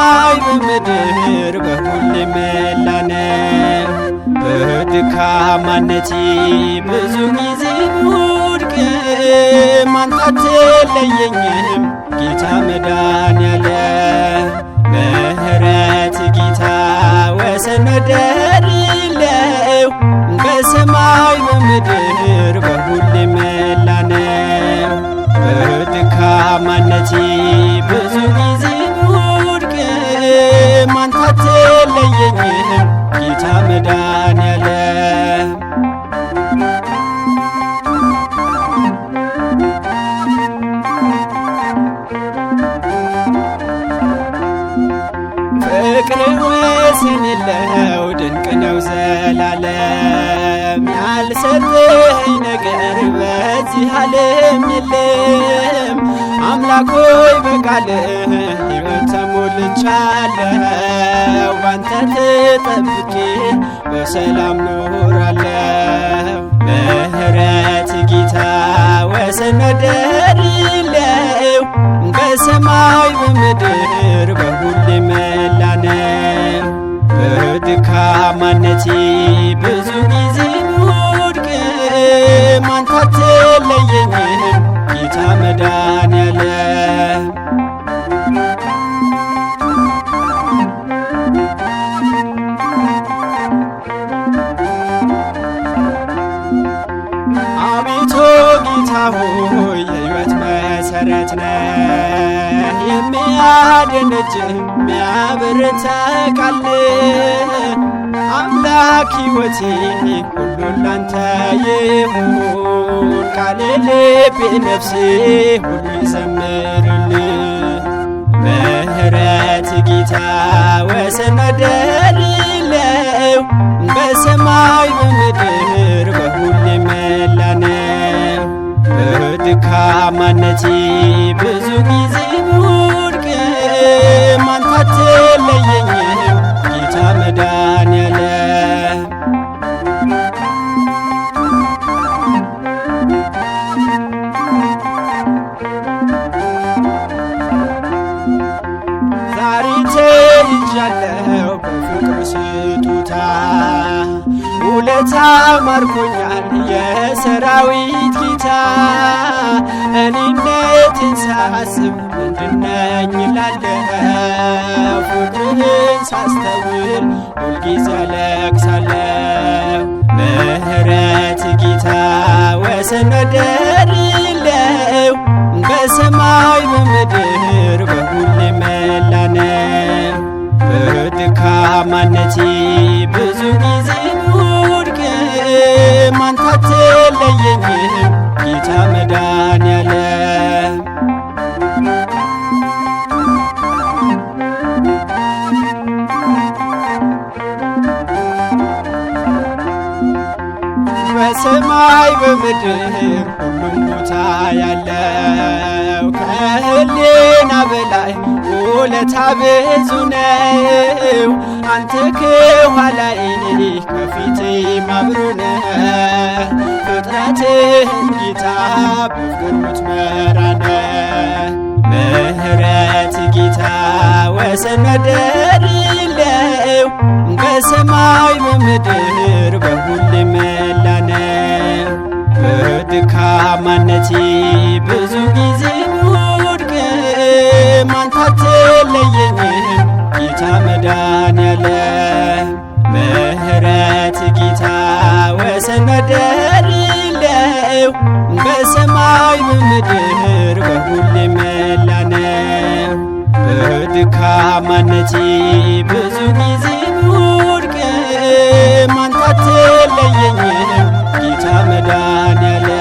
በሰማይ በምድር በሁሉ መላነው። በድካማነቴ ብዙ ጊዜ ብወድቅም አንተ አትለየኝም ጌታ መድኃኔዓለም። ምሕረት ጌታ ወሰን ወደር የለው። በሰማይ በምድር በሁሉ መላነው። በድካማነቴ ብዙ ጊዜ ብወድቅም አንተ አትለየኝም ጌታ መድኃኔዓለም። ፍቅር ወሰን የለው ድንቅ ነው ዘላለም። ያልሰጠኸኝ ነገር በዚህ ዓለም የለም። አምላክ ሆይ በቃልህ ሕይወት ተሞልቻለሁ። ባንተ ተጠብቄ በሰላም ኖራለሁ። ምሕረት ጌታ ወሰን ወደር የለው። በሰማይ በምድር በሁሉ መላነው። በድካማነቴ ብዙ ጊዜ ብወድቅም አንተ አትለየኝም ጌታ መድኃኔዓለም። አቤቱ ጌታ ሆይ የሕይወት መሠረት ነህ። የሚያድን እጅ የሚያበረታ ቃል አምላክ ሕይወቴ ሁሉን ላንተ ይሁን። ቃል ልቤ ነፍሴ ሁሉ ይዘምርልህ። ምሕረት ጌታ ወሰን ወደር የለው። በሰማይ በምድር በሁሉ መላነው። በድካማነቴ ብዙ ጊዜ ብወድቅም አንተ አትለየኝም ጌታ መድኃኔዓለም። ዛሬ ተይዣለሁ በፍቅር ስጦታ። ውለታ ማርኮኛል የሰራዊት ጌታ። እኔነትን ሳስብ ምንድነኝ እላለሁ። ፍቅርህን ሳስተውል ሁልጊዜ አለቅሳለሁ። ምሕረት ጌታ ወሰን ወደር የለው። በሰማይ በምድር በሁሉ መላነው። በድካማነቴ ብዙ ጊዜ ብወድቅም አንተ አትለየኝም ጌታ መድኃኔዓለም። በሰማይ በምድር ሁሉም ቦታ ያለው ከህሊና በላይ ውለታ ብዙ ነው። አንተ ከኋላዬ ከፊቴ አብሮ ነህ። ፍጥረትህን ጌታ በፍቅር የምትመራ ነህ። ምሕረት ጌታ ወሰን ወደር የለው። በሰማይ በምድር በሁሉ መላነው። በድካማነቴ ብዙ ጊዜ ብወድቅም አንተ አትለየኝም ጌታ መድኃኔዓለም። ምሕረት ጌታ ወሰን ወደር የለው። በሰማይ በምድር በሁሉ መላነው። በድካማነቴ ብዙ ጊዜ ብወድቅም አንተ አትለየኝም ጌታ መድኃኔዓለም።